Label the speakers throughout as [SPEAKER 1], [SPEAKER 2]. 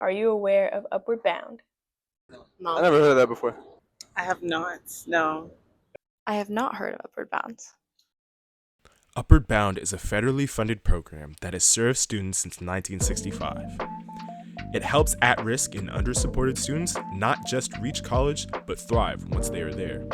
[SPEAKER 1] Are you aware of Upward Bound?
[SPEAKER 2] No,
[SPEAKER 3] I never heard of that before.
[SPEAKER 2] I have not. No.
[SPEAKER 1] I have not heard of Upward Bound.
[SPEAKER 4] Upward Bound is a federally funded program that has served students since 1965. It helps at-risk and under-supported students not just reach college, but thrive once they are there.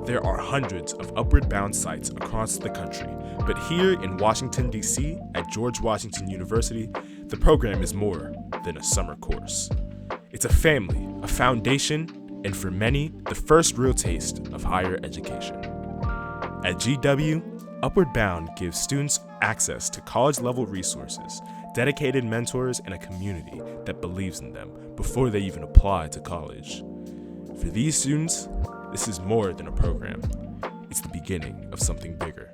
[SPEAKER 4] There are hundreds of Upward Bound sites across the country, but here in Washington, D.C., at George Washington University, the program is more than a summer course. It's a family, a foundation, and for many, the first real taste of higher education. At GW, Upward Bound gives students access to college-level resources, dedicated mentors, and a community that believes in them before they even apply to college. For these students, this is more than a program. It's the beginning of something bigger.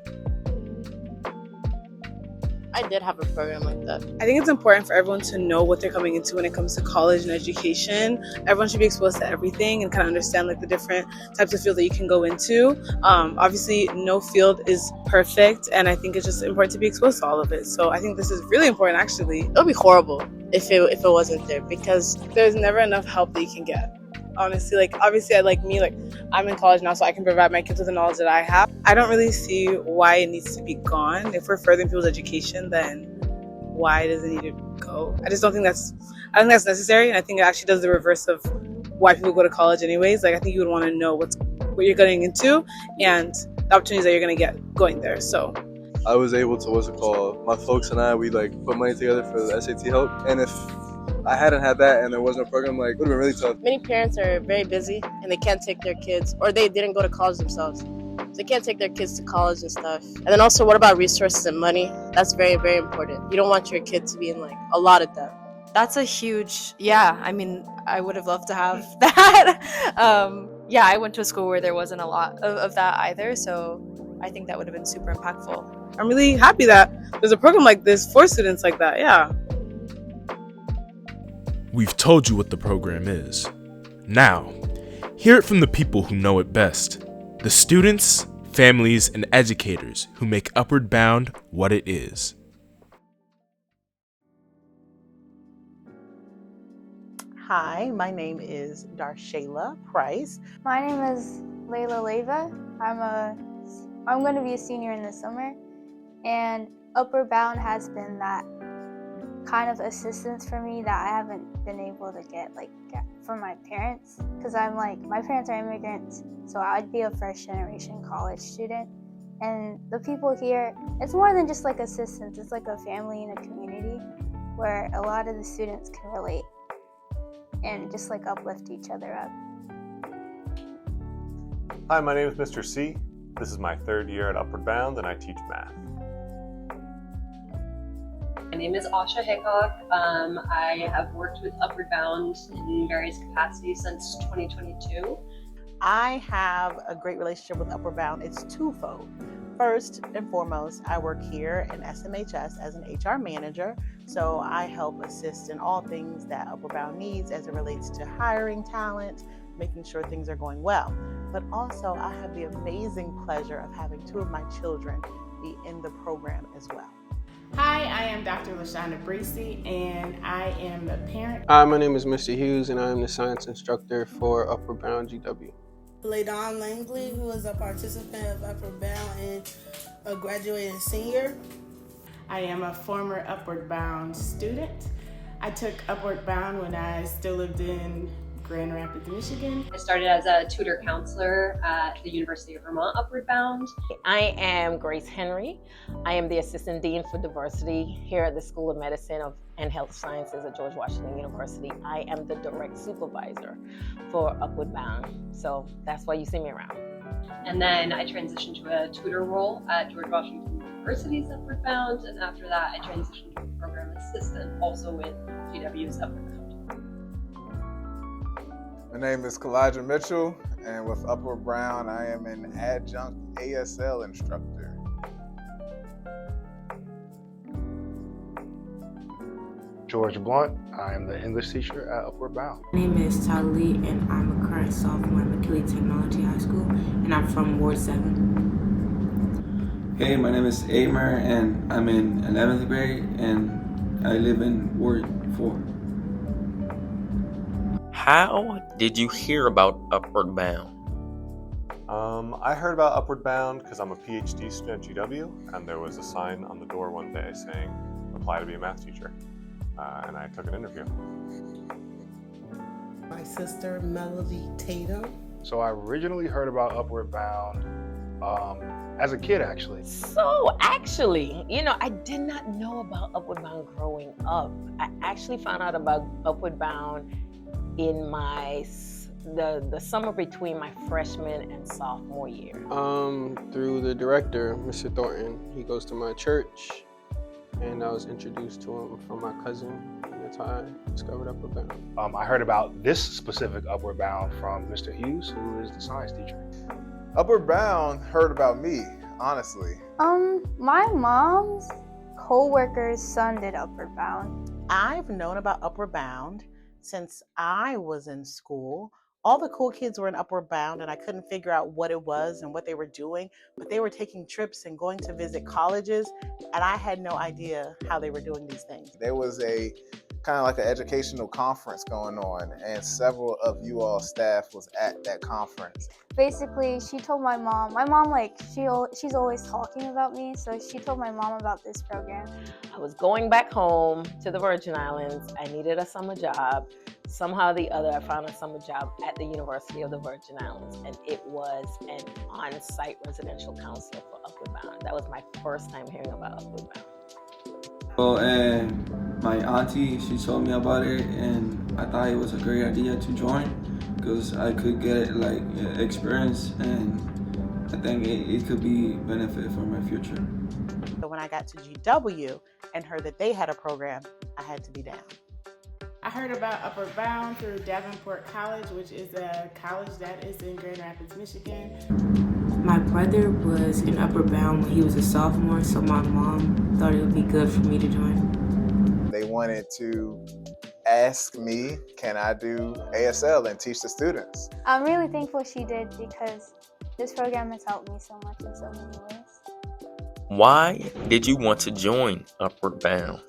[SPEAKER 5] I did have a program like that.
[SPEAKER 2] I think it's important for everyone to know what they're coming into when it comes to college and education. Everyone should be exposed to everything and kind of understand like the different types of fields that you can go into. Obviously, no field is perfect, and I think it's just important to be exposed to all of it. So I think this is really important, actually.
[SPEAKER 5] It would be horrible if it wasn't there, because
[SPEAKER 2] There's never enough help that you can get. Honestly, like obviously I'm in college now, so I can provide my kids with the knowledge that I have. I don't really see why it needs to be gone. If we're furthering people's education, then why does it need to go? I don't think that's necessary, and I think it actually does the reverse of why people go to college anyways. Like I think you would want to know what you're getting into and the opportunities that you're going to get going there. So
[SPEAKER 3] I was able to, my folks and I, we put money together for the SAT help. And if I hadn't had that and there was no program, it would have been really tough.
[SPEAKER 5] many parents are very busy and they can't take their kids, or they didn't go to college themselves. So they can't take their kids to college and stuff. And then also, what about resources and money? That's very, very important. You don't want your kid to be in a lot of debt.
[SPEAKER 6] That's a huge, I mean, I would have loved to have that. I went to a school where there wasn't a lot of that either, so I think that would have been super impactful.
[SPEAKER 2] I'm really happy that there's a program like this for students like that. Yeah.
[SPEAKER 4] We've told you what the program is. Now, hear it from the people who know it best. The students, families, and educators who make Upward Bound what it is.
[SPEAKER 7] Hi, my name is Darshayla Price.
[SPEAKER 8] My name is Layla Leva. I'm going to be a senior in the summer, and Upward Bound has been that kind of assistance for me that I haven't been able to get from my parents, because my parents are immigrants, so I'd be a first generation college student, and the people here, it's more than just assistance. It's like a family and a community where a lot of the students can relate and just uplift each other up.
[SPEAKER 9] Hi, my name is Mr. C. This is my third year at Upward Bound, and I teach math.
[SPEAKER 10] My name is Asha Hickok. I have worked with Upward Bound in various capacities since 2022.
[SPEAKER 7] I have a great relationship with Upward Bound. It's twofold. First and foremost, I work here in SMHS as an HR manager, so I help assist in all things that Upward Bound needs as it relates to hiring talent, making sure things are going well. But also, I have the amazing pleasure of having two of my children be in the program as well.
[SPEAKER 11] Hi, I am Dr. LaShonda Bracey, and I am the parent.
[SPEAKER 12] Hi, my name is Mr. Hughes, and I am the science instructor for Upward Bound GW.
[SPEAKER 13] LaDon Langley, who is a participant of Upward Bound and a graduating senior.
[SPEAKER 11] I am a former Upward Bound student. I took Upward Bound when I still lived in Grand Rapids, Michigan.
[SPEAKER 10] I started as a tutor counselor at the University of Vermont Upward Bound.
[SPEAKER 14] I am Grace Henry. I am the Assistant Dean for Diversity here at the School of Medicine and Health Sciences at George Washington University. I am the direct supervisor for Upward Bound, so that's why you see me around.
[SPEAKER 10] And then I transitioned to a tutor role at George Washington University's Upward Bound, and after that I transitioned to a program assistant, also with GW's Upward Bound.
[SPEAKER 15] My name is Kalijah Mitchell, and with Upward Bound, I am an adjunct ASL instructor.
[SPEAKER 16] George Blunt, I am the English teacher at Upward Bound.
[SPEAKER 17] My name is Tyler Lee, and I'm a current sophomore at McKinley Technology High School, and I'm from Ward 7.
[SPEAKER 18] Hey, my name is Amer, and I'm in 11th grade, and I live in Ward 4. How did you hear about Upward Bound?
[SPEAKER 9] I heard about Upward Bound because I'm a PhD student at GW, and there was a sign on the door one day saying, apply to be a math teacher. And I took an interview.
[SPEAKER 13] My sister, Melody Tatum.
[SPEAKER 16] So I originally heard about Upward Bound as a kid, actually.
[SPEAKER 14] So actually, I did not know about Upward Bound growing up. I actually found out about Upward Bound in the summer between my freshman and sophomore year.
[SPEAKER 12] Through the director, Mr. Thornton. He goes to my church, and I was introduced to him from my cousin, and that's how I discovered Upward Bound.
[SPEAKER 16] I heard about this specific Upward Bound from Mr. Hughes, who is the science teacher.
[SPEAKER 15] Upward Bound heard about me, honestly.
[SPEAKER 8] My mom's co-worker's son did Upward Bound.
[SPEAKER 7] I've known about Upward Bound since I was in school. All the cool kids were in Upward Bound, and I couldn't figure out what it was and what they were doing, but they were taking trips and going to visit colleges, and I had no idea how they were doing these things.
[SPEAKER 15] There was a kind of like an educational conference going on, and several of you all staff was at that conference.
[SPEAKER 8] Basically, she told my mom, she's always talking about me, so she told my mom about this program.
[SPEAKER 14] I was going back home to the Virgin Islands. I needed a summer job. Somehow or the other, I found a summer job at the University of the Virgin Islands, and it was an on-site residential counselor for Upward Bound. That was my first time hearing about Upward Bound.
[SPEAKER 19] Well, and my auntie, she told me about it, and I thought it was a great idea to join because I could get experience, and I think it could be benefit for my future.
[SPEAKER 7] So when I got to GW and heard that they had a program, I had to be down.
[SPEAKER 11] I heard about Upward Bound through Davenport College, which is a college that is in Grand Rapids, Michigan.
[SPEAKER 17] My brother was in Upward Bound when he was a sophomore, so my mom thought it would be good for me to join.
[SPEAKER 15] They wanted to ask me, can I do ASL and teach the students?
[SPEAKER 8] I'm really thankful she did because this program has helped me so much in so many ways.
[SPEAKER 18] Why did you want to join Upward Bound?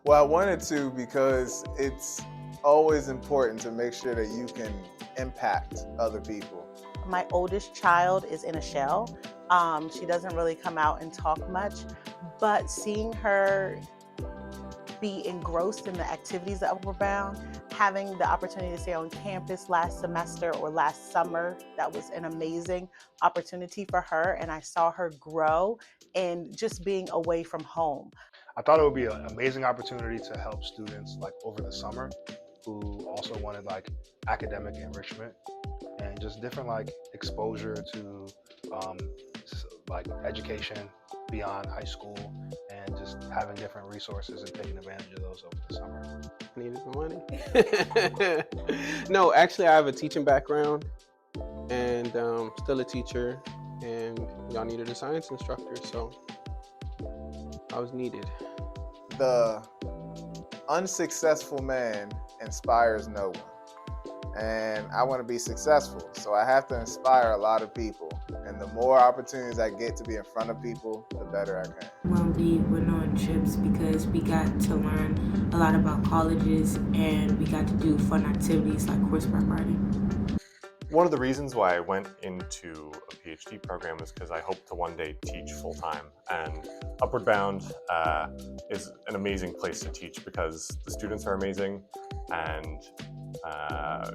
[SPEAKER 15] Well, I wanted to because it's always important to make sure that you can impact other people.
[SPEAKER 7] My oldest child is in a shell. She doesn't really come out and talk much, but seeing her be engrossed in the activities of Upward Bound, having the opportunity to stay on campus last semester or last summer, that was an amazing opportunity for her, and I saw her grow and just being away from home.
[SPEAKER 16] I thought it would be an amazing opportunity to help students over the summer who also wanted academic enrichment and just different exposure to education beyond high school, and just having different resources and taking advantage of those over the summer.
[SPEAKER 12] Needed the money. No, actually I have a teaching background and still a teacher, and y'all needed a science instructor, so I was needed.
[SPEAKER 15] The unsuccessful man inspires no one. And I want to be successful, so I have to inspire a lot of people. And the more opportunities I get to be in front of people, the better I can.
[SPEAKER 17] When we went on trips, because we got to learn a lot about colleges and we got to do fun activities like horseback riding.
[SPEAKER 9] One of the reasons why I went into a PhD program is because I hope to one day teach full-time. And Upward Bound is an amazing place to teach because the students are amazing, and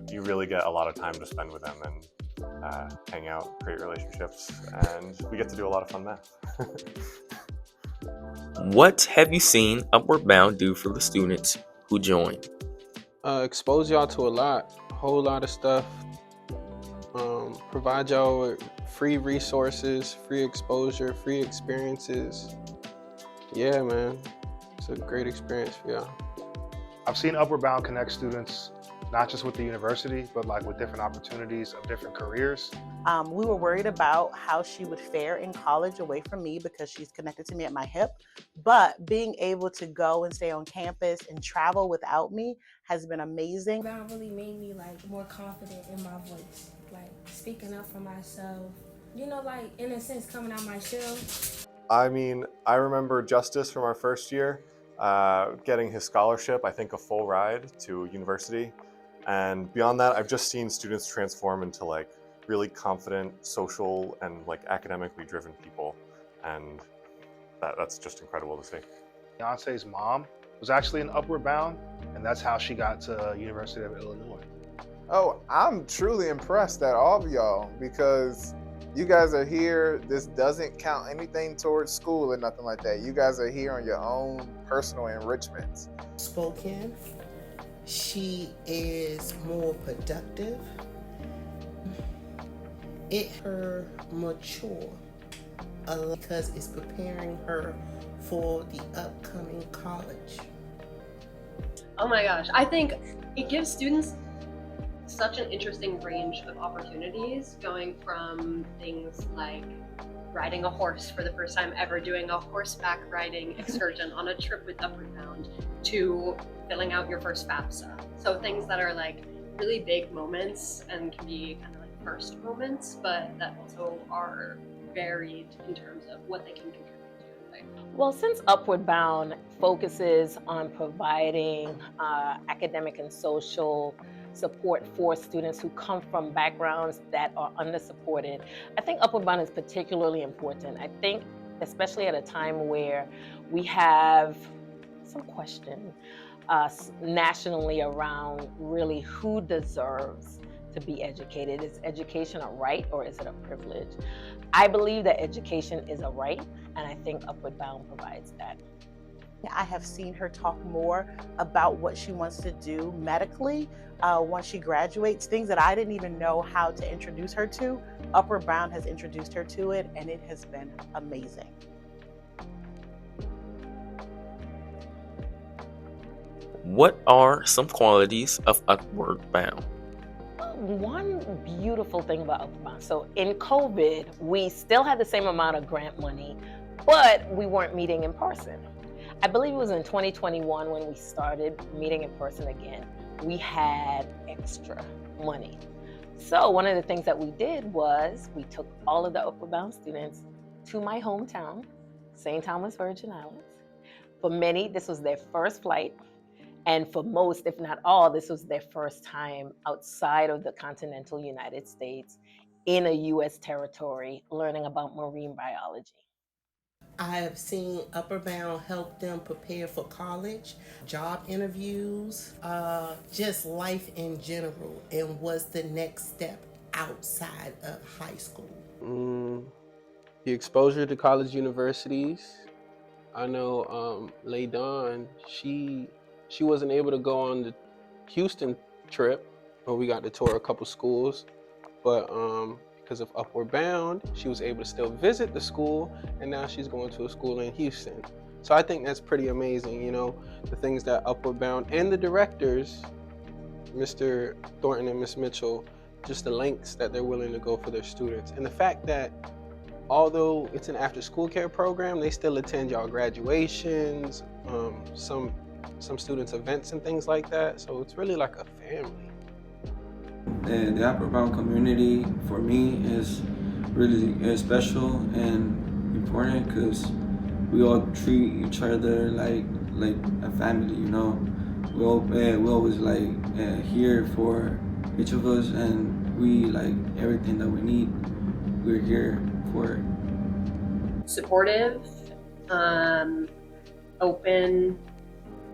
[SPEAKER 9] you really get a lot of time to spend with them and hang out, create relationships, and we get to do a lot of fun math.
[SPEAKER 18] What have you seen Upward Bound do for the students who join?
[SPEAKER 12] Expose y'all to a whole lot of stuff. Provide y'all with free resources, free exposure, free experiences. Yeah, man, it's a great experience for y'all.
[SPEAKER 16] I've seen Upward Bound connect students not just with the university, but with different opportunities of different careers.
[SPEAKER 7] We were worried about how she would fare in college away from me because she's connected to me at my hip. But being able to go and stay on campus and travel without me has been amazing.
[SPEAKER 20] That really made me more confident in my voice, speaking up for myself. In a sense, coming out my shell.
[SPEAKER 9] I mean, I remember Justice from our first year getting his scholarship, I think a full ride to university. And beyond that, I've just seen students transform into like really confident, social, and like academically driven people. And that's just incredible to see.
[SPEAKER 16] Beyonce's mom was actually in Upward Bound, and that's how she got to University of Illinois.
[SPEAKER 15] Oh, I'm truly impressed at all of y'all because you guys are here. This doesn't count anything towards school or nothing like that. You guys are here on your own personal enrichments.
[SPEAKER 21] Spoken. She is more productive. It her mature because it's preparing her for the upcoming college.
[SPEAKER 10] Oh my gosh, I think it gives students such an interesting range of opportunities, going from things like riding a horse for the first time ever, doing a horseback riding excursion on a trip with Upward Bound, to filling out your first FAFSA. So things that are like really big moments and can be kind of like first moments, but that also are varied in terms of what they can contribute to. Like,
[SPEAKER 14] Well, since Upward Bound focuses on providing academic and social support for students who come from backgrounds that are undersupported, I think Upward Bound is particularly important. I think especially at a time where we have some question nationally around really who deserves to be educated. Is education a right or is it a privilege? I believe that education is a right, and I think Upward Bound provides that.
[SPEAKER 7] I have seen her talk more about what she wants to do medically once she graduates, things that I didn't even know how to introduce her to. Upward Bound has introduced her to it, and it has been amazing.
[SPEAKER 18] What are some qualities of Upward Bound?
[SPEAKER 14] One beautiful thing about Upward Bound, so in COVID, we still had the same amount of grant money, but we weren't meeting in person. I believe it was in 2021 when we started meeting in person again, we had extra money. So one of the things that we did was we took all of the Upward Bound students to my hometown, St. Thomas Virgin Islands. For many, this was their first flight. And for most, if not all, this was their first time outside of the continental United States in a U.S. territory learning about marine biology.
[SPEAKER 21] I have seen Upward Bound help them prepare for college, job interviews, just life in general, and what's the next step outside of high school.
[SPEAKER 12] The exposure to college universities. I know Lay Dawn, she wasn't able to go on the Houston trip where we got to tour a couple schools, but because of Upward Bound, she was able to still visit the school, and now she's going to a school in Houston. So I think that's pretty amazing, you know, the things that Upward Bound and the directors, Mr. Thornton and Ms. Mitchell, just the lengths that they're willing to go for their students. And the fact that although it's an after-school care program, they still attend y'all graduations, some students' events and things like that. So it's really like a family.
[SPEAKER 19] The Upward Bound community for me is really special and important because we all treat each other like a family, you know. We always here for each of us, and we like everything that we need. We're here for it.
[SPEAKER 10] Supportive, open,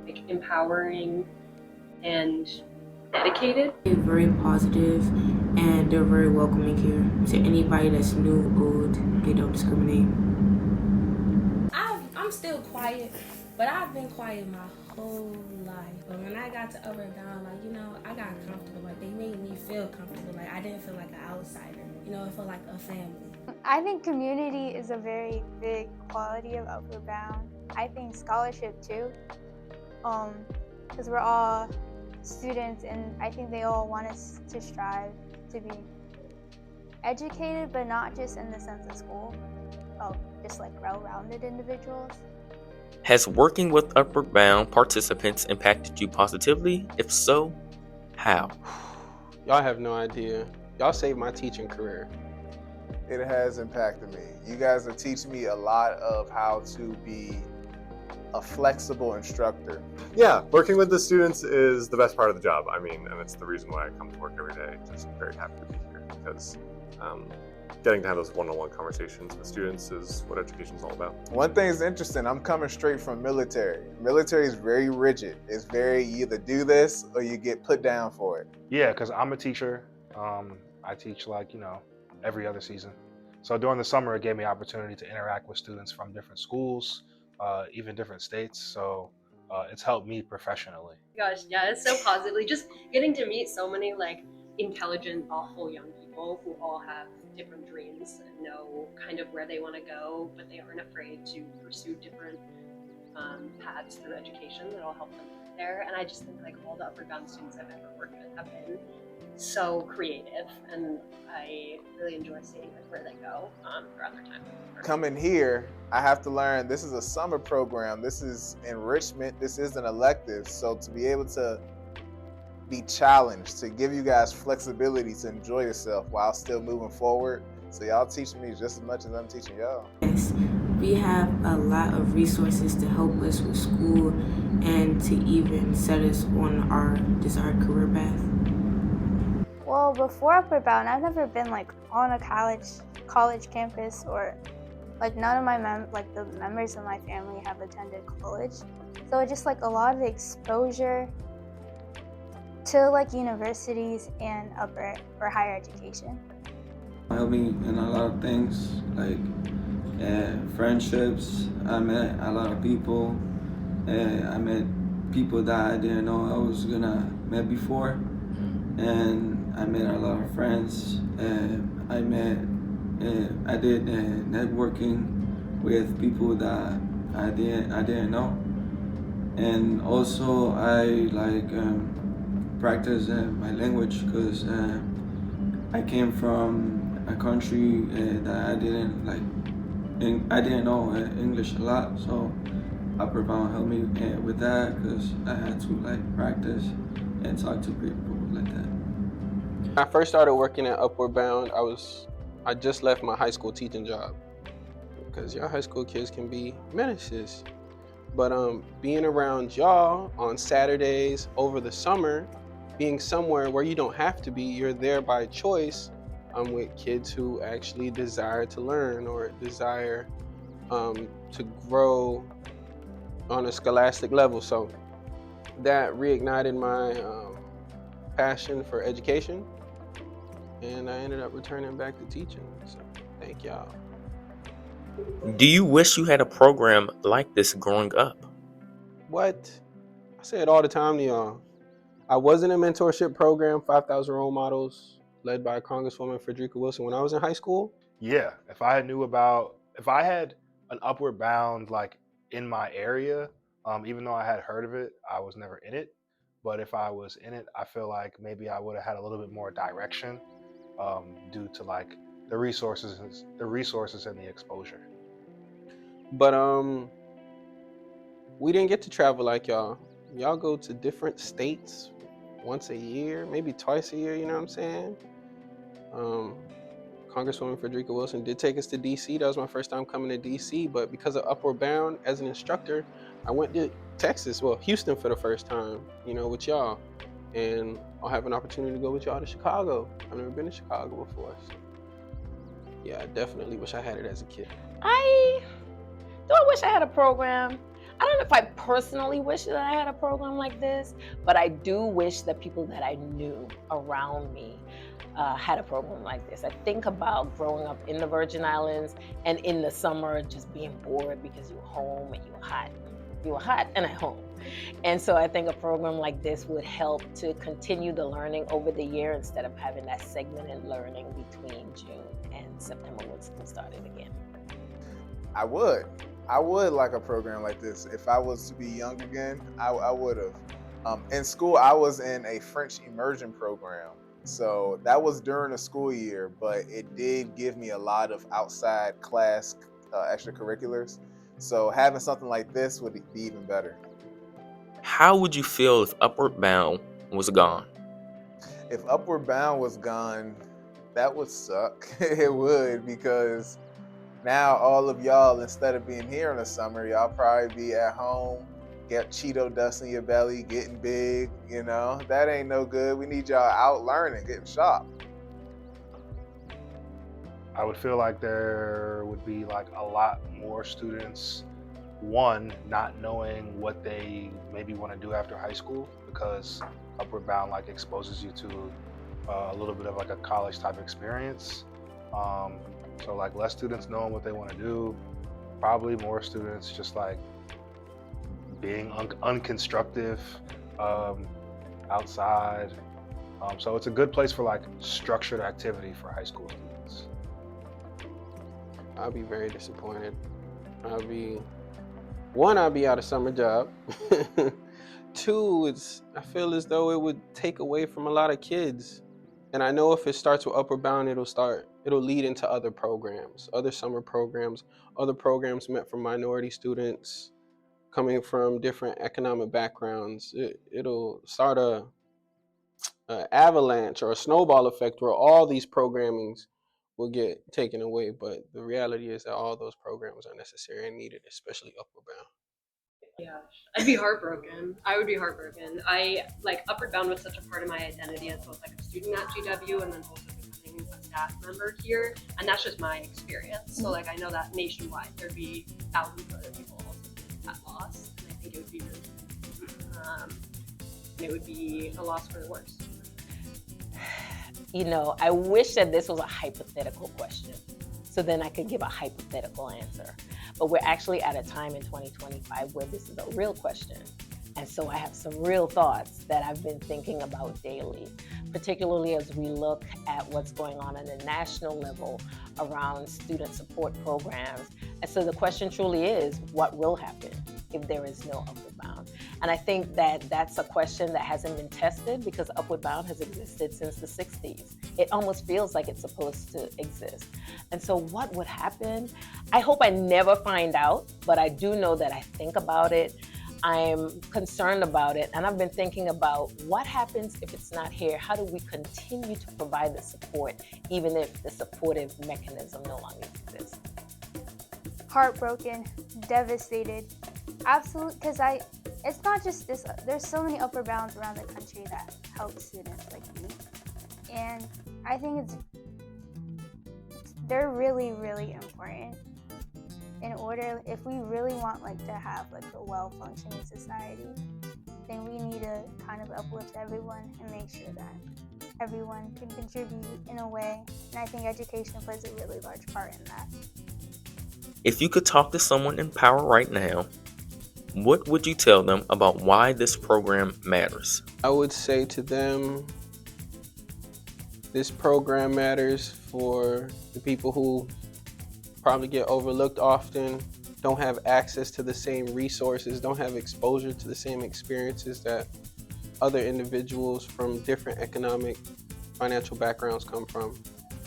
[SPEAKER 10] like empowering, and dedicated.
[SPEAKER 17] They're very positive and they're very welcoming here. To anybody that's new, old, they don't discriminate.
[SPEAKER 20] I'm still quiet, but I've been quiet my whole life. But when I got to Upward Bound, like, you know, I got comfortable. Like, they made me feel comfortable. Like, I didn't feel like an outsider. You know, it felt like a family.
[SPEAKER 8] I think community is a very big quality of Upward Bound. I think scholarship too, because we're all students and I think they all want us to strive to be educated, but not just in the sense of school, just like well-rounded individuals.
[SPEAKER 18] Has working with Upward Bound participants impacted you positively? If so, how?
[SPEAKER 12] Y'all have no idea. Y'all saved my teaching career.
[SPEAKER 15] It has impacted me. You guys are teaching me a lot of how to be a flexible instructor?
[SPEAKER 9] Yeah, working with the students is the best part of the job. I mean, and it's the reason why I come to work every day. Just very happy to be here because getting to have those one-on-one conversations with students is what education is all about.
[SPEAKER 15] One thing is interesting. I'm coming straight from military. Military is very rigid. It's very, you either do this or you get put down for it.
[SPEAKER 16] Yeah, because I'm a teacher. I teach every other season. So during the summer, it gave me opportunity to interact with students from different schools, even different states. So it's helped me professionally.
[SPEAKER 10] Gosh, yeah, it's so positively. Just getting to meet so many intelligent, thoughtful young people who all have different dreams and know kind of where they want to go, but they aren't afraid to pursue different paths through education that'll help them get there. And I just think all the Upward Bound students I've ever worked with have been so creative, and I really enjoy seeing where they go throughout their time.
[SPEAKER 15] Coming here, I have to learn this is a summer program. This is enrichment. This is an elective. So to be able to be challenged, to give you guys flexibility to enjoy yourself while still moving forward. So y'all teaching me just as much as I'm teaching y'all.
[SPEAKER 17] Yes, we have a lot of resources to help us with school and to even set us on our desired career path.
[SPEAKER 8] Well, before Upward Bound, I've never been on a college campus, or none of my the members of my family have attended college. So it's just a lot of exposure to universities and upper or higher education.
[SPEAKER 19] Helped me in a lot of things, friendships. I met a lot of people. I met people that I didn't know I was gonna meet before, and I met a lot of friends. I did networking with people that I didn't know, and also I practice my language because I came from a country that I didn't I didn't know English a lot, so Upper Bound helped me with that because I had to practice and talk to people like that.
[SPEAKER 12] When I first started working at Upward Bound, I just left my high school teaching job because y'all high school kids can be menaces. But being around y'all on Saturdays over the summer, being somewhere where you don't have to be, you're there by choice. I'm with kids who actually desire to learn or desire to grow on a scholastic level. So that reignited my passion for education, and I ended up returning back to teaching. So thank y'all.
[SPEAKER 18] Do you wish you had a program like this growing up?
[SPEAKER 12] What? I say it all the time to y'all. I was in a mentorship program, 5,000 Role Models, led by Congresswoman Frederica Wilson when I was in high school.
[SPEAKER 16] Yeah, if I had an Upward Bound in my area, even though I had heard of it, I was never in it. But if I was in it, I feel like maybe I would have had a little bit more direction due to the resources and the exposure.
[SPEAKER 12] But we didn't get to travel like y'all. Y'all go to different states once a year, maybe twice a year, you know what I'm saying? Congresswoman Frederica Wilson did take us to DC. That was my first time coming to DC, but because of Upward Bound as an instructor, I went to Texas, Houston for the first time, with y'all. And I'll have an opportunity to go with y'all to Chicago. I've never been to Chicago before. So yeah, I definitely wish I had it as a kid.
[SPEAKER 14] I wish I had a program. I don't know if I personally wish that I had a program like this, but I do wish that people that I knew around me had a program like this. I think about growing up in the Virgin Islands and in the summer just being bored because you were home and you were hot. You were hot and at home. And so I think a program like this would help to continue the learning over the year instead of having that segmented learning between June and September when school started again.
[SPEAKER 15] I would like a program like this. If I was to be young again, I would have. In school, I was in a French immersion program. So that was during the school year, but it did give me a lot of outside class extracurriculars. So having something like this would be even better.
[SPEAKER 18] How would you feel if Upward Bound was gone?
[SPEAKER 15] If Upward Bound was gone, that would suck. It would, because Now all of y'all, instead of being here in the summer, y'all probably be at home, get Cheeto dust in your belly, getting big, you know? That ain't no good. We need y'all out learning, getting sharp.
[SPEAKER 16] I would feel like there would be like a lot more students, one, not knowing what they maybe want to do after high school, because Upward Bound like exposes you to a little bit of like a college type experience. So like less students knowing what they want to do, probably more students just like being unconstructive outside. So it's a good place for like structured activity for high school students.
[SPEAKER 12] I'll be very disappointed. I'll be out of summer job. Two, I feel as though it would take away from a lot of kids. And I know if it starts with Upward Bound, it'll lead into other programs, other summer programs, other programs meant for minority students coming from different economic backgrounds. It'll start a avalanche or a snowball effect where all these programmings will get taken away. But the reality is that all those programs are necessary and needed, especially Upward Bound.
[SPEAKER 10] Yeah, I'd be heartbroken. I would be heartbroken. I like Upward Bound was such a part of my identity as both like a student at GW and then also becoming a staff member here, and that's just my experience. So like I know that nationwide there'd be thousands of other people at loss, and I think it would be it would be a loss for the worse.
[SPEAKER 14] You know, I wish that this was a hypothetical question, so then I could give a hypothetical answer. But we're actually at a time in 2025 where this is a real question. And so I have some real thoughts that I've been thinking about daily, particularly as we look at what's going on a national level around student support programs. And so the question truly is, what will happen if there is no Upward Bound? And I think that that's a question that hasn't been tested because Upward Bound has existed since the 60s. It almost feels like it's supposed to exist. And so what would happen? I hope I never find out, but I do know that I think about it. I'm concerned about it, and I've been thinking about what happens if it's not here. How do we continue to provide the support, even if the supportive mechanism no longer exists?
[SPEAKER 8] Heartbroken, devastated, absolute. Because it's not just this. There's so many Upward Bounds around the country that help students like me, and I think they're really, really important. In order, if we really want to have a well-functioning society, then we need to kind of uplift everyone and make sure that everyone can contribute in a way. And I think education plays a really large part in that.
[SPEAKER 18] If you could talk to someone in power right now, what would you tell them about why this program matters?
[SPEAKER 12] I would say to them, this program matters for the people who probably get overlooked often, don't have access to the same resources, don't have exposure to the same experiences that other individuals from different economic, financial backgrounds come from.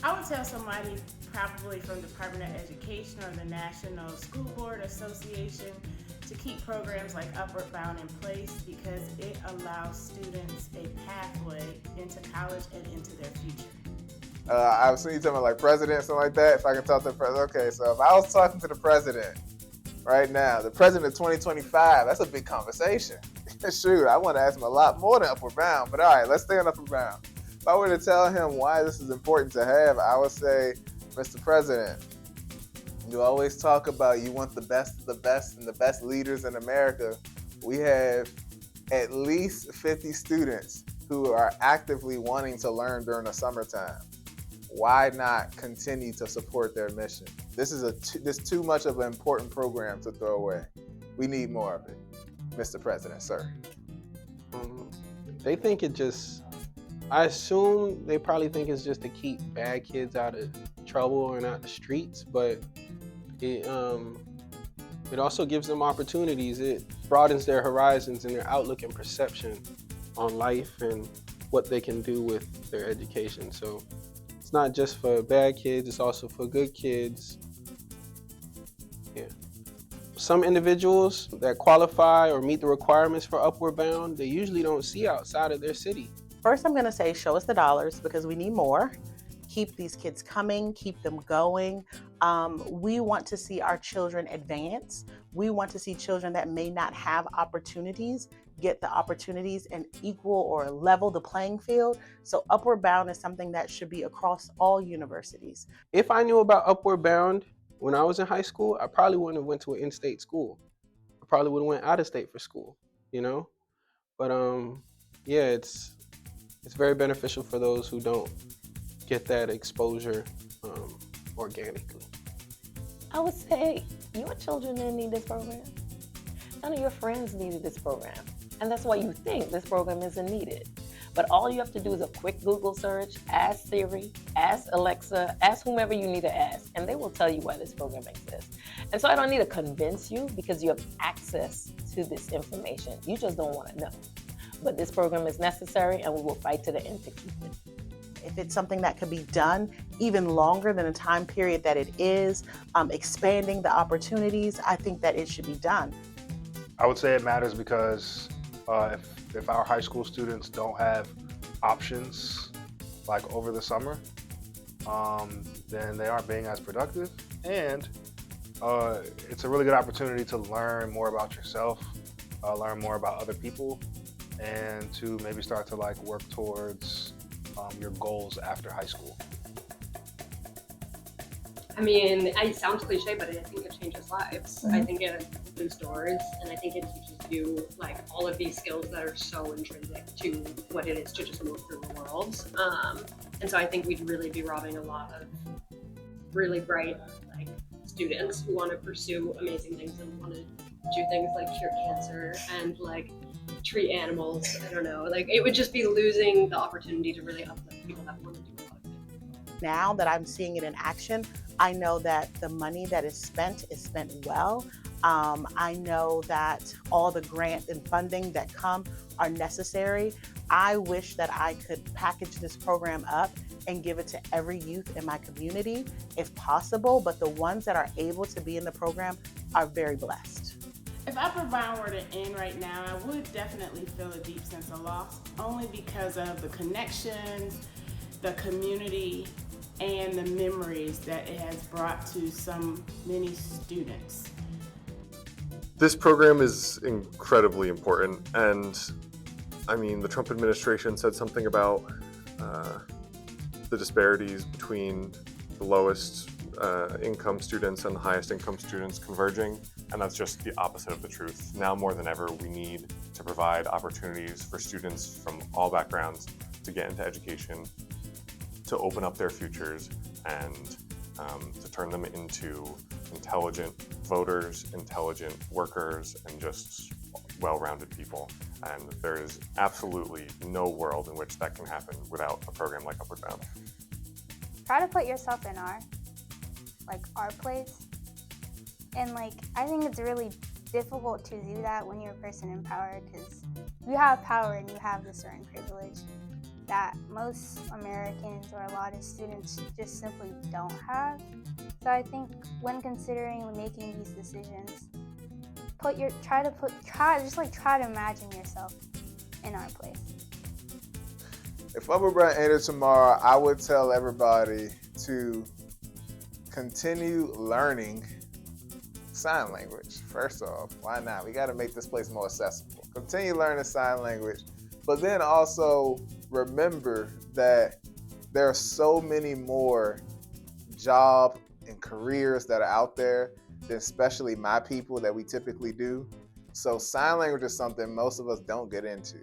[SPEAKER 11] I would tell somebody probably from Department of Education or the National School Board Association to keep programs like Upward Bound in place because it allows students a pathway into college and into their future.
[SPEAKER 15] I've seen you talking about like president, something like that. If I can talk to the president. Okay, so if I was talking to the president right now, the president of 2025, that's a big conversation. Shoot, I want to ask him a lot more than Upward Bound, but all right, let's stay on Upward Bound. If I were to tell him why this is important to have, I would say, Mr. President, you always talk about you want the best of the best and the best leaders in America. We have at least 50 students who are actively wanting to learn during the summertime. Why not continue to support their mission? This is too much of an important program to throw away. We need more of it, Mr. President, sir.
[SPEAKER 12] They think I assume they probably think it's just to keep bad kids out of trouble or not the streets, but it also gives them opportunities. It broadens their horizons and their outlook and perception on life and what they can do with their education. So it's not just for bad kids, it's also for good kids. Yeah. Some individuals that qualify or meet the requirements for Upward Bound, they usually don't see outside of their city.
[SPEAKER 7] First, I'm going to say show us the dollars because we need more. Keep these kids coming, keep them going. We want to see our children advance. We want to see children that may not have opportunities get the opportunities and equal or level the playing field. So Upward Bound is something that should be across all universities.
[SPEAKER 12] If I knew about Upward Bound when I was in high school, I probably wouldn't have went to an in-state school. I probably would have went out of state for school, you know? But yeah, it's very beneficial for those who don't get that exposure organically.
[SPEAKER 14] I would say your children didn't need this program. None of your friends needed this program. And that's why you think this program isn't needed. But all you have to do is a quick Google search, ask Siri, ask Alexa, ask whomever you need to ask, and they will tell you why this program exists. And so I don't need to convince you because you have access to this information. You just don't want to know. But this program is necessary and we will fight to the end to keep it.
[SPEAKER 7] If it's something that could be done even longer than the time period that it is, expanding the opportunities, I think that it should be done.
[SPEAKER 16] I would say it matters because if our high school students don't have options like over the summer, then they aren't being as productive. And it's a really good opportunity to learn more about yourself, learn more about other people, and to maybe start to like work towards your goals after high school.
[SPEAKER 10] I mean, it sounds cliche, but I think it changes lives.
[SPEAKER 7] Mm-hmm.
[SPEAKER 10] I think it opens doors, and I think it teaches you like all of these skills that are so intrinsic to what it is to just move through the world. And so I think we'd really be robbing a lot of really bright like students who want to pursue amazing things and want to do things like cure cancer and like treat animals. I don't know. Like it would just be losing the opportunity to really uplift people that want to do a lot of things.
[SPEAKER 7] Now that I'm seeing it in action, I know that the money that is spent well. I know that all the grant and funding that come are necessary. I wish that I could package this program up and give it to every youth in my community if possible, but the ones that are able to be in the program are very blessed.
[SPEAKER 11] If Upward Bound were to end right now, I would definitely feel a deep sense of loss, only because of the connections, the community, and the memories that it has brought to so many students.
[SPEAKER 9] This program is incredibly important, and I mean, the Trump administration said something about the disparities between the lowest income students and the highest income students converging, and that's just the opposite of the truth. Now more than ever, we need to provide opportunities for students from all backgrounds to get into education, to open up their futures, and to turn them into intelligent voters, intelligent workers, and just well-rounded people. And there is absolutely no world in which that can happen without a program like Upward Bound.
[SPEAKER 8] Try to put yourself in our place. And I think it's really difficult to do that when you're a person in power, because you have power and you have this certain privilege that most Americans or a lot of students just simply don't have. So I think when considering making these decisions, try to imagine yourself in our place.
[SPEAKER 15] If Upward Bound ended tomorrow, I would tell everybody to continue learning sign language. First off, why not? We got to make this place more accessible. Continue learning sign language, but then also remember that there are so many more job and careers that are out there than especially my people that we typically do. So sign language is something most of us don't get into.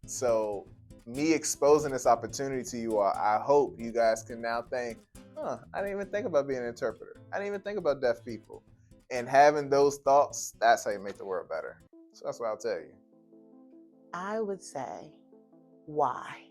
[SPEAKER 15] So me exposing this opportunity to you all, I hope you guys can now think, I didn't even think about being an interpreter. I didn't even think about deaf people. And having those thoughts, that's how you make the world better. So that's what I'll tell you.
[SPEAKER 7] I would say, why?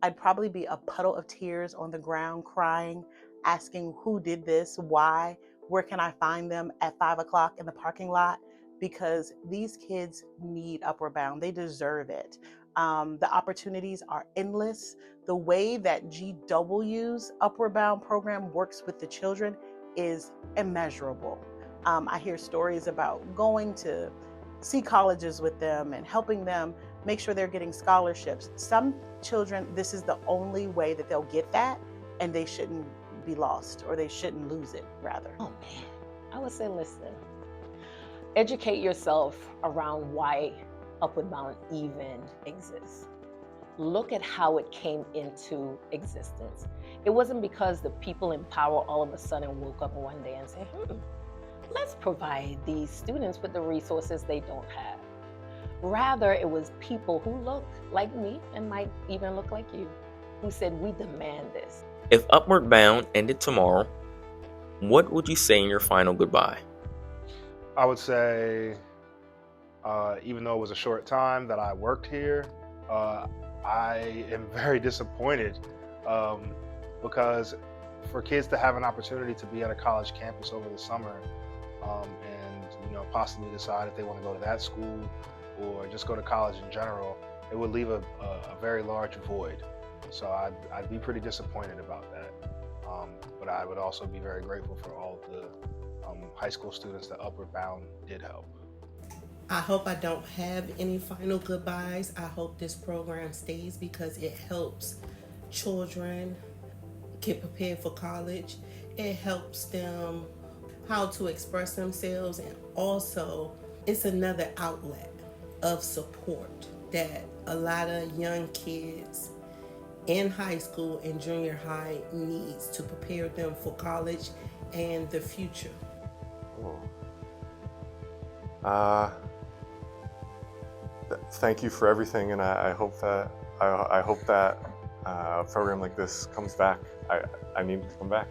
[SPEAKER 7] I'd probably be a puddle of tears on the ground crying, asking who did this, why, where can I find them at 5 o'clock in the parking lot? Because these kids need Upward Bound. They deserve it. The opportunities are endless. The way that GW's Upward Bound program works with the children is immeasurable. I hear stories about going to see colleges with them and helping them make sure they're getting scholarships. Some children, this is the only way that they'll get that, and they shouldn't be lost, or they shouldn't lose it, rather?
[SPEAKER 14] Oh man, I would say listen, educate yourself around why Upward Bound even exists. Look at how it came into existence. It wasn't because the people in power all of a sudden woke up one day and said, let's provide these students with the resources they don't have. Rather, it was people who look like me and might even look like you who said, we demand this.
[SPEAKER 18] If Upward Bound ended tomorrow, what would you say in your final goodbye?
[SPEAKER 16] I would say, even though it was a short time that I worked here, I am very disappointed because for kids to have an opportunity to be at a college campus over the summer and possibly decide if they want to go to that school or just go to college in general, it would leave a very large void. So I'd be pretty disappointed about that. But I would also be very grateful for all of the high school students that Upward Bound did help.
[SPEAKER 21] I hope I don't have any final goodbyes. I hope this program stays because it helps children get prepared for college. It helps them how to express themselves, and also it's another outlet of support that a lot of young kids in high school and junior high needs to prepare them for college and the future.
[SPEAKER 9] Thank you for everything, and I hope that a program like this comes back. I need it to come back.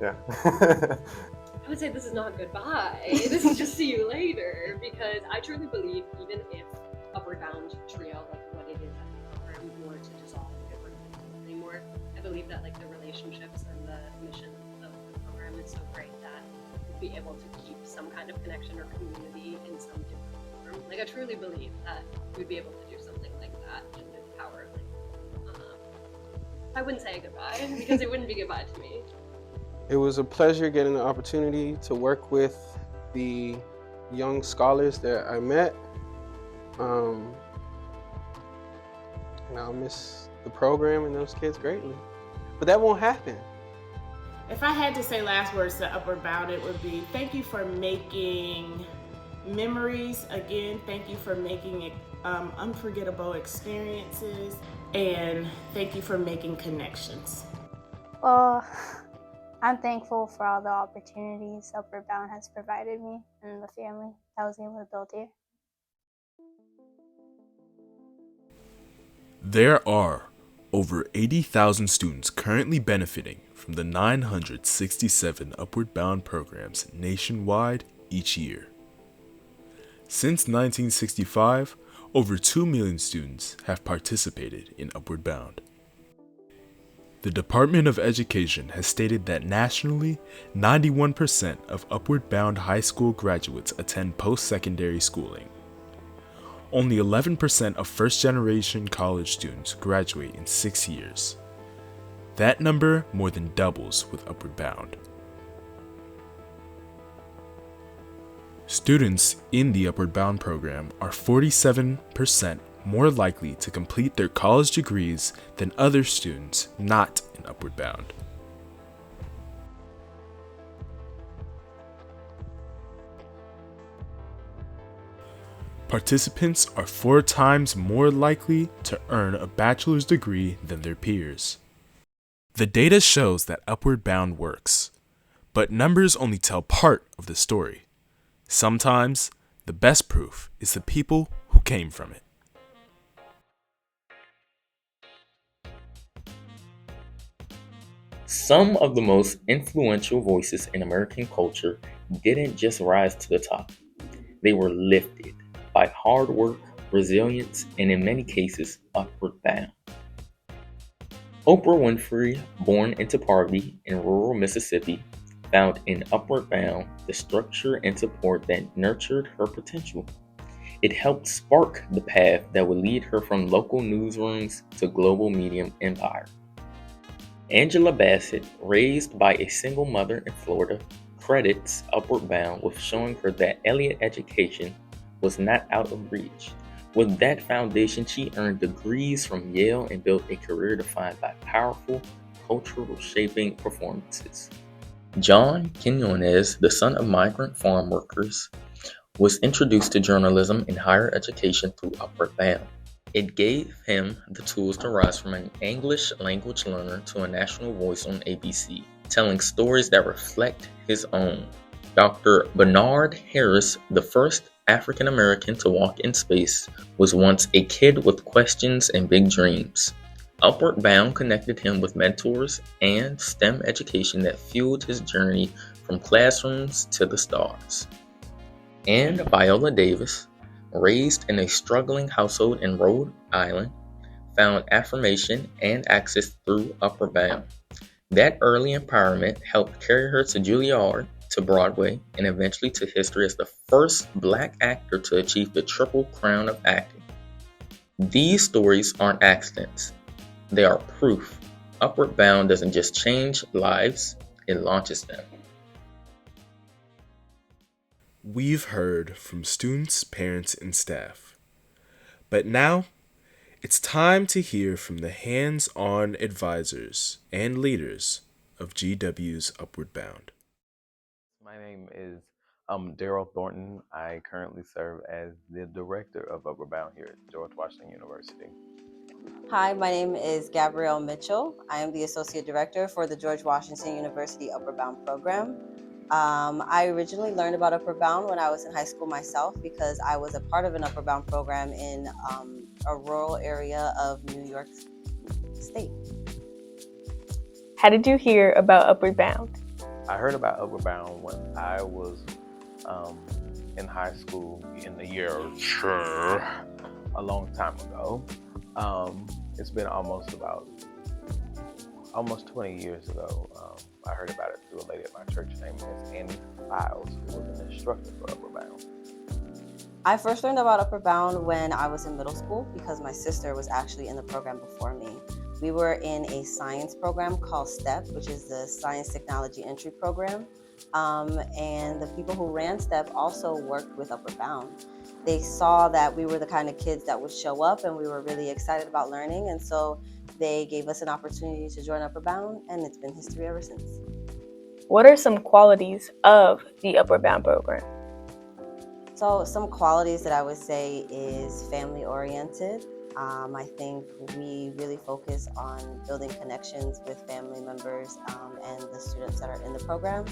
[SPEAKER 9] Yeah.
[SPEAKER 10] I would say this is not goodbye. This is just see you later, because I truly believe even if Upward Bound Trio, like what it is at the program, were to dissolve, it wouldn't exist anymore. I believe that like the relationships and the mission of the program is so great that we'll be able to keep some kind of connection or community in some different form. Like I truly believe that we'd be able to do something like that just through the power of like, I wouldn't say goodbye because it wouldn't be goodbye to me.
[SPEAKER 12] It was a pleasure getting the opportunity to work with the young scholars that I met. And I'll miss the program and those kids greatly. But that won't happen.
[SPEAKER 11] If I had to say last words to Upward Bound, it would be thank you for making memories. Again, thank you for making unforgettable experiences. And thank you for making connections.
[SPEAKER 8] Well, I'm thankful for all the opportunities Upward Bound has provided me and the family that I was able to build here.
[SPEAKER 4] There are over 80,000 students currently benefiting from the 967 Upward Bound programs nationwide each year. Since 1965, over 2 million students have participated in Upward Bound. The Department of Education has stated that nationally, 91% of Upward Bound high school graduates attend post-secondary schooling. Only 11% of first-generation college students graduate in 6 years. That number more than doubles with Upward Bound. Students in the Upward Bound program are 47% more likely to complete their college degrees than other students not in Upward Bound. Participants are 4 times more likely to earn a bachelor's degree than their peers. The data shows that Upward Bound works, but numbers only tell part of the story. Sometimes, the best proof is the people who came from it.
[SPEAKER 18] Some of the most influential voices in American culture didn't just rise to the top. They were lifted by hard work, resilience, and in many cases, upward bound. Oprah Winfrey, born into poverty in rural Mississippi, found in Upward Bound the structure and support that nurtured her potential. It helped spark the path that would lead her from local newsrooms to global media empire. Angela Bassett, raised by a single mother in Florida, credits Upward Bound with showing her that elite education was not out of reach. With that foundation, she earned degrees from Yale and built a career defined by powerful, cultural shaping performances. John Quinones, the son of migrant farm workers, was introduced to journalism and higher education through Upward Bound. It gave him the tools to rise from an English language learner to a national voice on ABC, telling stories that reflect his own. Dr. Bernard Harris, the first African American to walk in space, was once a kid with questions and big dreams. Upward Bound connected him with mentors and STEM education that fueled his journey from classrooms to the stars. And Viola Davis, raised in a struggling household in Rhode Island, found affirmation and access through Upward Bound. That early empowerment helped carry her to Juilliard, to Broadway, and eventually to history as the first Black actor to achieve the Triple Crown of acting. These stories aren't accidents. They are proof. Upward Bound doesn't just change lives, it launches them.
[SPEAKER 4] We've heard from students, parents, and staff. But now, it's time to hear from the hands-on advisors and leaders of GW's Upward Bound.
[SPEAKER 1] My name is Daryl Thornton. I currently serve as the director of Upward Bound here at George Washington University.
[SPEAKER 22] Hi, my name is Gabrielle Mitchell. I am the Associate Director for the George Washington University Upward Bound program. I originally learned about Upward Bound when I was in high school myself because I was a part of an Upward Bound program in a rural area of New York State.
[SPEAKER 23] How did you hear about Upward Bound?
[SPEAKER 1] I heard about Upward Bound when I was in high school in the year a long time ago. It's been almost 20 years ago. I heard about it through a lady at my church named Miss Annie Files, who was an instructor for Upward Bound.
[SPEAKER 22] I first learned about Upward Bound when I was in middle school because my sister was actually in the program before me. We were in a science program called STEP, which is the Science Technology Entry Program. And the people who ran STEP also worked with Upward Bound. They saw that we were the kind of kids that would show up and we were really excited about learning. And so they gave us an opportunity to join Upward Bound, and it's been history ever since.
[SPEAKER 23] What are some qualities of the Upward Bound program?
[SPEAKER 22] So some qualities that I would say is family oriented. I think we really focus on building connections with family members and the students that are in the program.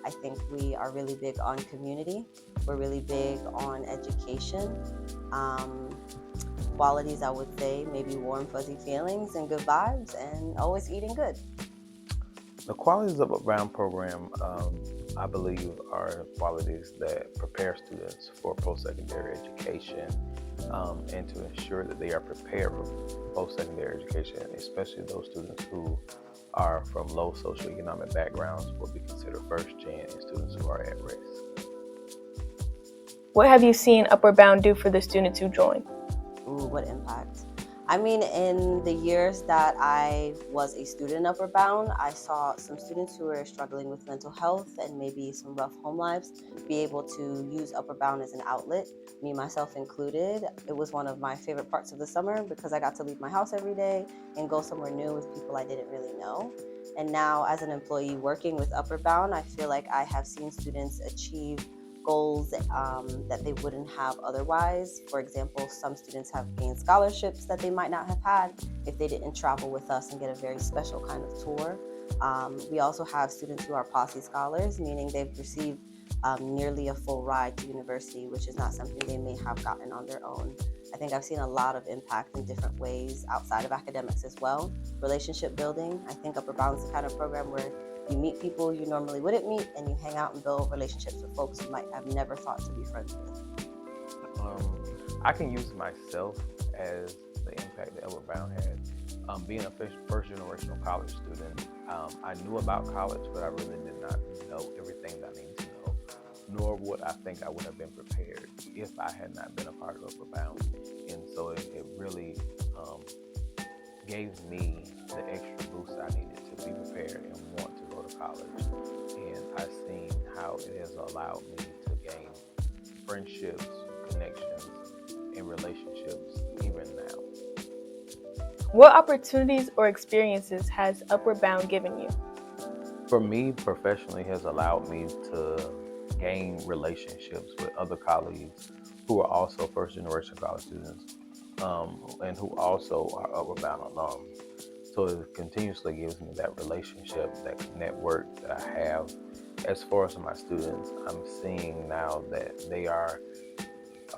[SPEAKER 22] I think we are really big on community. We're really big on education. Qualities, I would say, maybe warm, fuzzy feelings and good vibes and always eating good.
[SPEAKER 1] The qualities of a Brown program, I believe, are qualities that prepare students for post-secondary education and to ensure that they are prepared for post-secondary education, especially those students who are from low socioeconomic backgrounds will be considered first-gen and students who are at risk.
[SPEAKER 23] What have you seen Upward Bound do for the students who join?
[SPEAKER 22] Ooh, what impact? I mean, in the years that I was a student in Upward Bound, I saw some students who were struggling with mental health and maybe some rough home lives be able to use Upward Bound as an outlet, me, myself included. It was one of my favorite parts of the summer because I got to leave my house every day and go somewhere new with people I didn't really know. And now as an employee working with Upward Bound, I feel like I have seen students achieve goals that they wouldn't have otherwise. For example, some students have gained scholarships that they might not have had if they didn't travel with us and get a very special kind of tour. We also have students who are Posse Scholars, meaning they've received nearly a full ride to university, which is not something they may have gotten on their own. I think I've seen a lot of impact in different ways outside of academics as well. Relationship building. I think Upward Bound is the kind of program where you meet people you normally wouldn't meet, and you hang out and build relationships with folks you might have never thought to be friends with.
[SPEAKER 1] I can use myself as the impact that Upward Bound had. Being a first generational college student, I knew about college, but I really did not know everything that I needed to know, nor would I think I would have been prepared if I had not been a part of Upward Bound. And so it really gave me the extra boost I needed to be prepared and want to go to college. And I've seen how it has allowed me to gain friendships, connections, and relationships even now.
[SPEAKER 23] What opportunities or experiences has Upward Bound given you?
[SPEAKER 1] For me, professionally, has allowed me to gain relationships with other colleagues who are also first generation college students, and who also are Upward Bound alum. So it continuously gives me that relationship, that network that I have. As far as my students, I'm seeing now that they are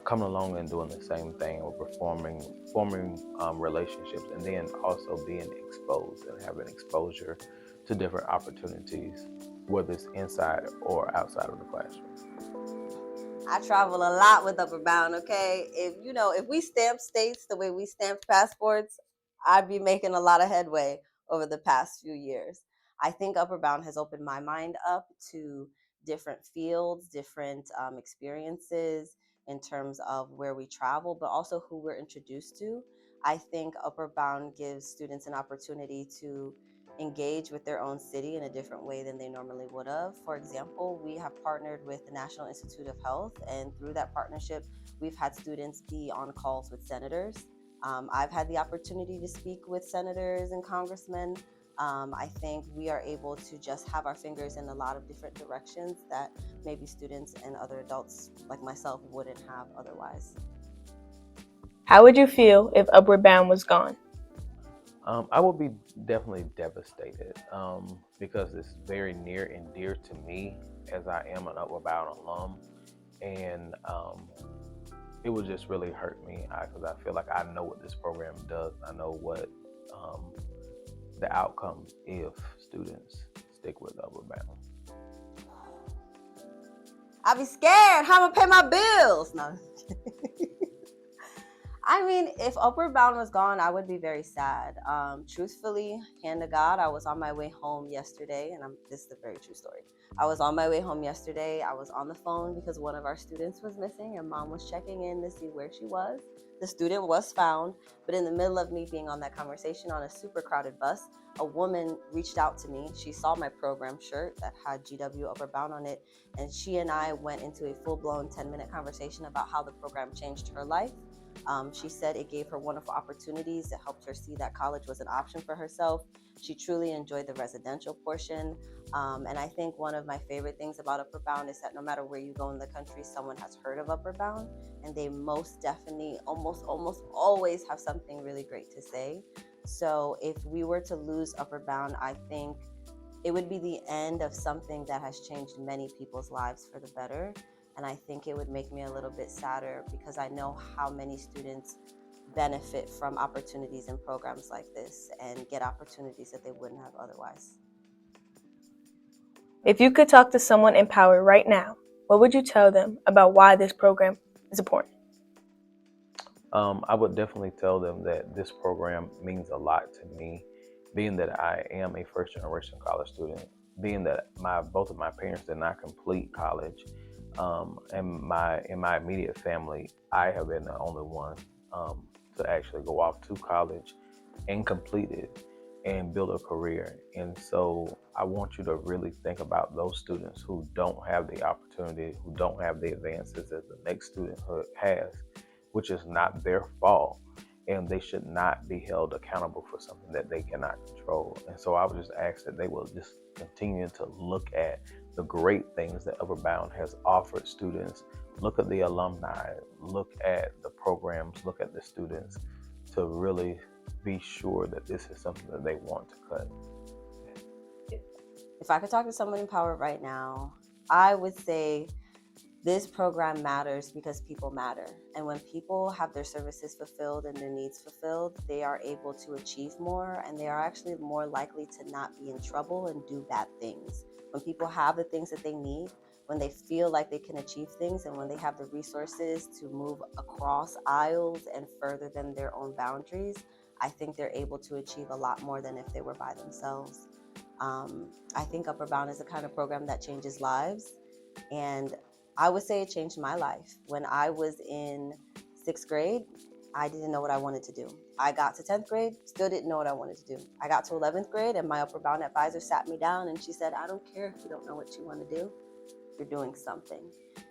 [SPEAKER 1] coming along and doing the same thing, or forming relationships, and then also being exposed and having exposure to different opportunities, whether it's inside or outside of the classroom.
[SPEAKER 22] I travel a lot with Upward Bound, okay? If we stamp states the way we stamped passports, I'd be making a lot of headway over the past few years. I think Upward Bound has opened my mind up to different fields, different experiences in terms of where we travel, but also who we're introduced to. I think Upward Bound gives students an opportunity to engage with their own city in a different way than they normally would have. For example, we have partnered with the National Institute of Health, and through that partnership, we've had students be on calls with senators. I've had the opportunity to speak with senators and congressmen. I think we are able to just have our fingers in a lot of different directions that maybe students and other adults like myself wouldn't have otherwise.
[SPEAKER 23] How would you feel if Upward Bound was gone?
[SPEAKER 1] I would be definitely devastated, because it's very near and dear to me, as I am an Upward Bound alum, and it would just really hurt me because I feel like I know what this program does. I know what the outcome if students stick with Upward Bound.
[SPEAKER 22] I be scared. How am I pay my bills? No. I mean, if Upward Bound was gone, I would be very sad. Truthfully, hand to God, I was on my way home yesterday, and this is a very true story. I was on my way home yesterday. I was on the phone because one of our students was missing, and mom was checking in to see where she was. The student was found, but in the middle of me being on that conversation on a super crowded bus, a woman reached out to me. She saw my program shirt that had GW Upward Bound on it, and she and I went into a full-blown 10-minute conversation about how the program changed her life. She said it gave her wonderful opportunities. It helped her see that college was an option for herself. She truly enjoyed the residential portion. And I think one of my favorite things about Upward Bound is that no matter where you go in the country, someone has heard of Upward Bound, and they most definitely, almost always have something really great to say. So if we were to lose Upward Bound, I think it would be the end of something that has changed many people's lives for the better. And I think it would make me a little bit sadder because I know how many students benefit from opportunities and programs like this and get opportunities that they wouldn't have otherwise.
[SPEAKER 23] If you could talk to someone in power right now, what would you tell them about why this program is important?
[SPEAKER 1] I would definitely tell them that this program means a lot to me, being that I am a first generation college student, being that both of my parents did not complete college. In my immediate family, I have been the only one to actually go off to college and complete it and build a career. And so I want you to really think about those students who don't have the opportunity, who don't have the advances that the next student has, which is not their fault. And they should not be held accountable for something that they cannot control. And so I would just ask that they will just continue to look at the great things that Upward Bound has offered students. Look at the alumni, look at the programs, look at the students to really be sure that this is something that they want to cut.
[SPEAKER 22] If I could talk to someone in power right now, I would say this program matters because people matter. And when people have their services fulfilled and their needs fulfilled, they are able to achieve more, and they are actually more likely to not be in trouble and do bad things. When people have the things that they need, when they feel like they can achieve things, and when they have the resources to move across aisles and further than their own boundaries, I think they're able to achieve a lot more than if they were by themselves. I think Upward Bound is the kind of program that changes lives. And I would say it changed my life. When I was in 6th grade, I didn't know what I wanted to do. I got to 10th grade, still didn't know what I wanted to do. I got to 11th grade, and my Upward Bound advisor sat me down and she said, I don't care if you don't know what you want to do, you're doing something.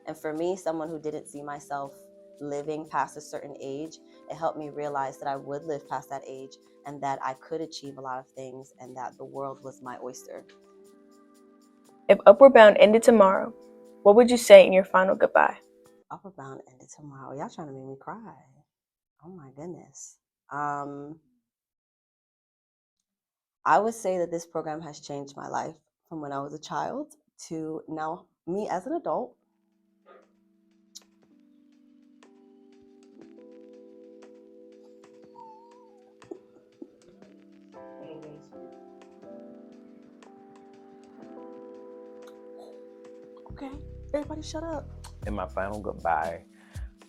[SPEAKER 22] And for me, someone who didn't see myself living past a certain age, It helped me realize that I would live past that age and that I could achieve a lot of things and that the world was my oyster.
[SPEAKER 23] If Upward Bound ended tomorrow, what would you say in your final goodbye?
[SPEAKER 22] Upward Bound ended tomorrow. Y'all trying to make me cry. Oh my goodness. I would say that this program has changed my life from when I was a child to now me as an adult. Okay, everybody shut up.
[SPEAKER 1] In my final goodbye,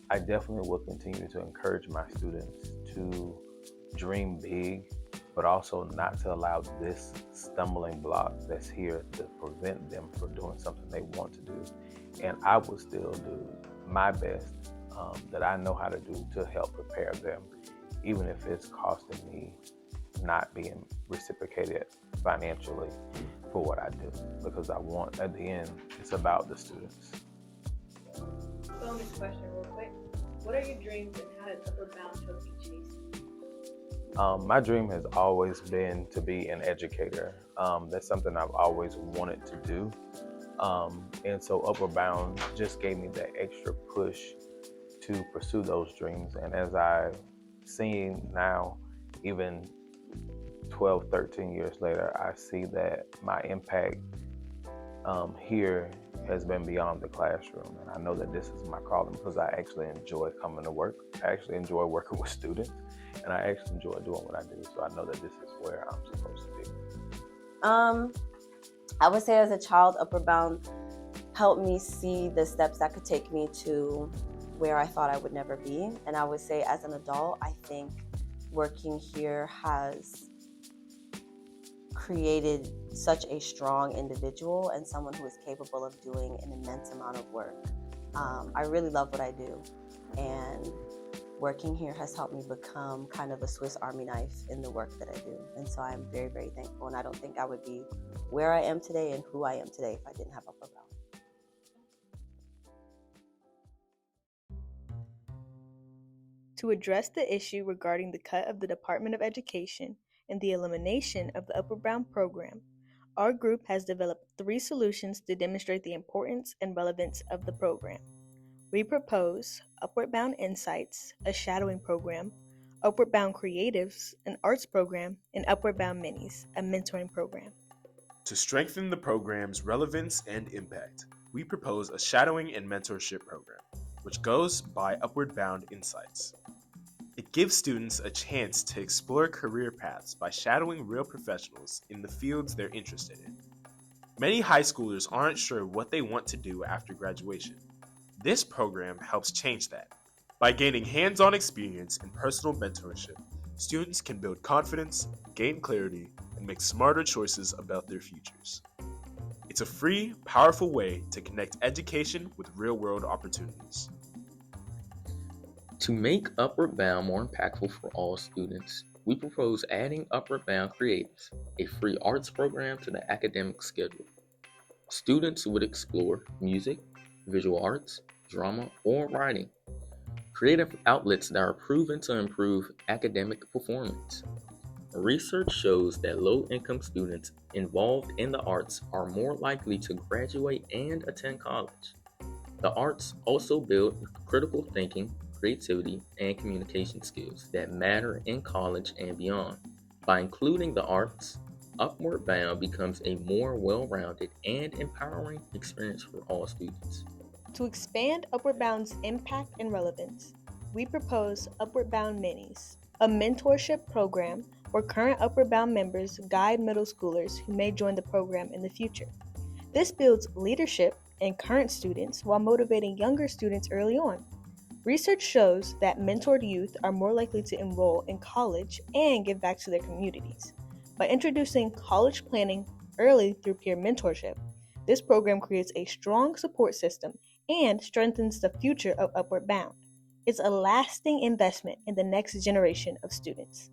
[SPEAKER 1] I definitely will continue to encourage my students to dream big, but also not to allow this stumbling block that's here to prevent them from doing something they want to do. And I will still do my best that I know how to do to help prepare them, even if it's costing me not being reciprocated financially for what I do, because I want, at the end, it's about the students.
[SPEAKER 23] Bonus question real quick. What are your dreams and how did Upward Bound help you chase?
[SPEAKER 1] My dream has always been to be an educator. That's something I've always wanted to do. And so Upward Bound just gave me that extra push to pursue those dreams. And as I've seen now, even 12, 13 years later, I see that my impact here has been beyond the classroom. And I know that this is my calling because I actually enjoy coming to work. I actually enjoy working with students, and I actually enjoy doing what I do. So I know that this is where I'm supposed to be.
[SPEAKER 22] I would say as a child, Upward Bound helped me see the steps that could take me to where I thought I would never be. And I would say as an adult, I think working here has created such a strong individual and someone who is capable of doing an immense amount of work. I really love what I do, and working here has helped me become kind of a Swiss Army knife in the work that I do. And so I'm very, very thankful, and I don't think I would be where I am today and who I am today if I didn't have Upward Bound.
[SPEAKER 23] To address the issue regarding the cut of the Department of Education and the elimination of the Upward Bound program, our group has developed 3 solutions to demonstrate the importance and relevance of the program. We propose Upward Bound Insights, a shadowing program, Upward Bound Creatives, an arts program, and Upward Bound Minis, a mentoring program.
[SPEAKER 4] To strengthen the program's relevance and impact, we propose a shadowing and mentorship program, which goes by Upward Bound Insights. It gives students a chance to explore career paths by shadowing real professionals in the fields they're interested in. Many high schoolers aren't sure what they want to do after graduation. This program helps change that. By gaining hands-on experience and personal mentorship, students can build confidence, gain clarity, and make smarter choices about their futures. It's a free, powerful way to connect education with real-world opportunities.
[SPEAKER 18] To make Upward Bound more impactful for all students, we propose adding Upward Bound Creatives, a free arts program to the academic schedule. Students would explore music, visual arts, drama, or writing, creative outlets that are proven to improve academic performance. Research shows that low-income students involved in the arts are more likely to graduate and attend college. The arts also build critical thinking, creativity, and communication skills that matter in college and beyond. By including the arts, Upward Bound becomes a more well-rounded and empowering experience for all students.
[SPEAKER 23] To expand Upward Bound's impact and relevance, we propose Upward Bound Minis, a mentorship program where current Upward Bound members guide middle schoolers who may join the program in the future. This builds leadership in current students while motivating younger students early on. Research shows that mentored youth are more likely to enroll in college and give back to their communities. By introducing college planning early through peer mentorship, this program creates a strong support system and strengthens the future of Upward Bound. It's a lasting investment in the next generation of students.